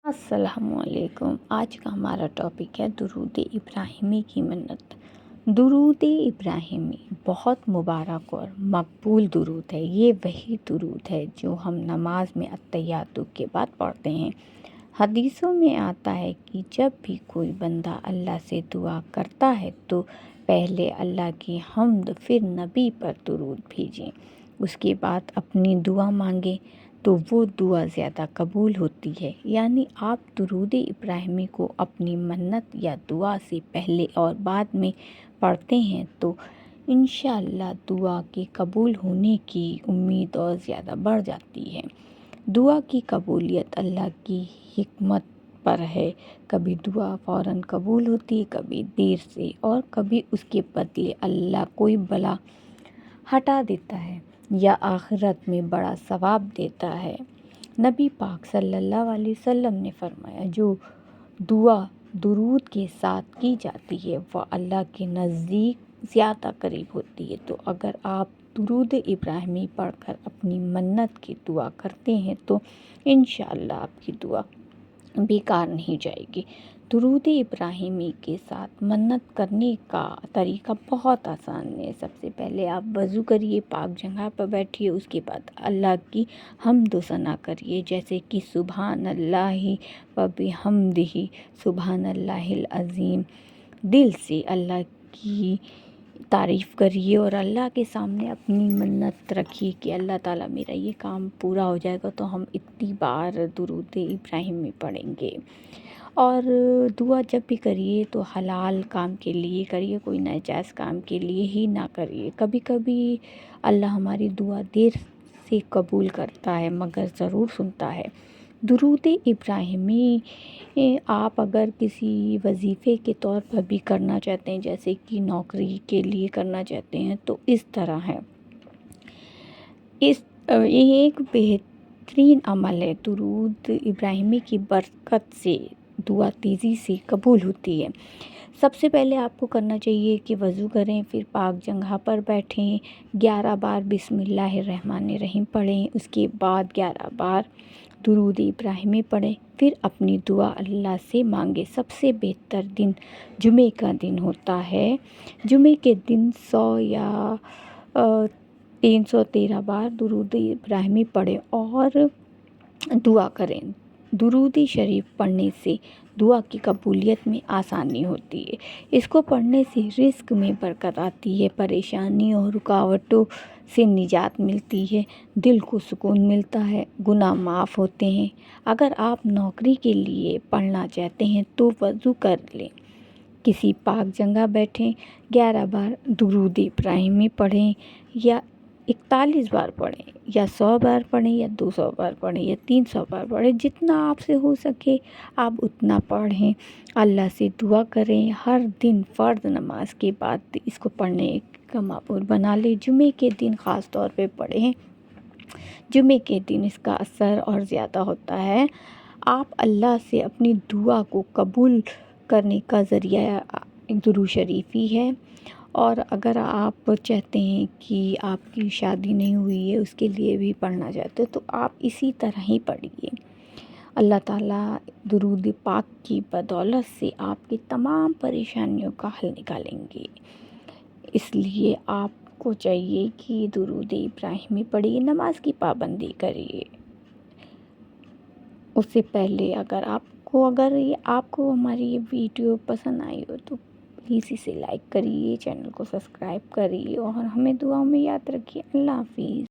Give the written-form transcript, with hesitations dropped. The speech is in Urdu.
السلام علیکم۔ آج کا ہمارا ٹاپک ہے درود ابراہیمی کی منت۔ درود ابراہیمی بہت مبارک اور مقبول درود ہے۔ یہ وہی درود ہے جو ہم نماز میں التحیات کے بعد پڑھتے ہیں۔ حدیثوں میں آتا ہے کہ جب بھی کوئی بندہ اللہ سے دعا کرتا ہے تو پہلے اللہ کی حمد پھر نبی پر درود بھیجیں، اس کے بعد اپنی دعا مانگیں تو وہ دعا زیادہ قبول ہوتی ہے۔ یعنی آپ درود ابراہیمی کو اپنی منت یا دعا سے پہلے اور بعد میں پڑھتے ہیں تو انشاءاللہ دعا کے قبول ہونے کی امید اور زیادہ بڑھ جاتی ہے۔ دعا کی قبولیت اللہ کی حکمت پر ہے، کبھی دعا فوراً قبول ہوتی ہے، کبھی دیر سے، اور کبھی اس کے بدلے اللہ کوئی بلا ہٹا دیتا ہے یا آخرت میں بڑا ثواب دیتا ہے۔ نبی پاک صلی اللہ علیہ وسلم نے فرمایا، جو دعا درود کے ساتھ کی جاتی ہے وہ اللہ کے نزدیک زیادہ قریب ہوتی ہے۔ تو اگر آپ درود ابراہیمی پڑھ کر اپنی منت کی دعا کرتے ہیں تو انشاءاللہ آپ کی دعا بیکار نہیں جائے گی۔ درود ابراہیمی کے ساتھ منت کرنے کا طریقہ بہت آسان ہے۔ سب سے پہلے آپ وضو کریے، پاک جگہ پر بیٹھیے، اس کے بعد اللہ کی حمد و ثنا کریے، جیسے کہ سبحان اللہ و بحمدہ سبحان اللہ العظیم۔ دل سے اللہ کی تعریف کریے اور اللہ کے سامنے اپنی منت رکھیے کہ اللہ تعالیٰ میرا یہ کام پورا ہو جائے گا تو ہم اتنی بار درود ابراہیمی پڑھیں گے۔ اور دعا جب بھی کریے تو حلال کام کے لیے کریے، کوئی ناجائز کام کے لیے ہی نہ کریے۔ کبھی کبھی اللہ ہماری دعا دیر سے قبول کرتا ہے مگر ضرور سنتا ہے۔ درود ابراہیمی آپ اگر کسی وظیفے کے طور پر بھی کرنا چاہتے ہیں، جیسے کہ نوکری کے لیے کرنا چاہتے ہیں تو اس طرح ہے۔ یہ ایک بہترین عمل ہے۔ درود ابراہیمی کی برکت سے دعا تیزی سے قبول ہوتی ہے۔ سب سے پہلے آپ کو کرنا چاہیے کہ وضو کریں، پھر پاک جگہ پر بیٹھیں، 11 بار بسم اللہ الرحمن الرحیم پڑھیں، اس کے بعد 11 بار درود ابراہیمی پڑھیں، پھر اپنی دعا اللہ سے مانگیں۔ سب سے بہتر دن جمعے کا دن ہوتا ہے۔ جمعے کے دن 100 یا 313 بار درود ابراہیمی پڑھیں اور دعا کریں۔ درود شریف پڑھنے سے دعا کی قبولیت میں آسانی ہوتی ہے۔ اس کو پڑھنے سے رزق میں برکت آتی ہے، پریشانی اور رکاوٹوں سے نجات ملتی ہے، دل کو سکون ملتا ہے، گناہ معاف ہوتے ہیں۔ اگر آپ نوکری کے لیے پڑھنا چاہتے ہیں تو وضو کر لیں، کسی پاک جگہ بیٹھیں، 11 بار درود ابراہیمی پڑھیں یا 41 بار پڑھیں یا 100 بار پڑھیں یا 200 بار پڑھیں یا 300 بار پڑھیں، جتنا آپ سے ہو سکے آپ اتنا پڑھیں۔ اللہ سے دعا کریں، ہر دن فرض نماز کے بعد اس کو پڑھنے کا معمول بنا لیں۔ جمعے کے دن خاص طور پہ پڑھیں، جمعے کے دن اس کا اثر اور زیادہ ہوتا ہے۔ آپ اللہ سے اپنی دعا کو قبول کرنے کا ذریعہ درود شریف ہی ہے۔ اور اگر آپ چاہتے ہیں کہ آپ کی شادی نہیں ہوئی ہے، اس کے لیے بھی پڑھنا چاہتے ہو تو آپ اسی طرح ہی پڑھیے۔ اللہ تعالیٰ درود پاک کی بدولت سے آپ کی تمام پریشانیوں کا حل نکالیں گے۔ اس لیے آپ کو چاہیے کہ درود ابراہیمی پڑھیے، نماز کی پابندی کریے۔ اس سے پہلے اگر آپ کو ہماری یہ ویڈیو پسند آئی ہو تو پلیز اسے لائک کریے، چینل کو سبسکرائب کریے اور ہمیں دعاؤں میں یاد رکھیے۔ اللہ حافظ۔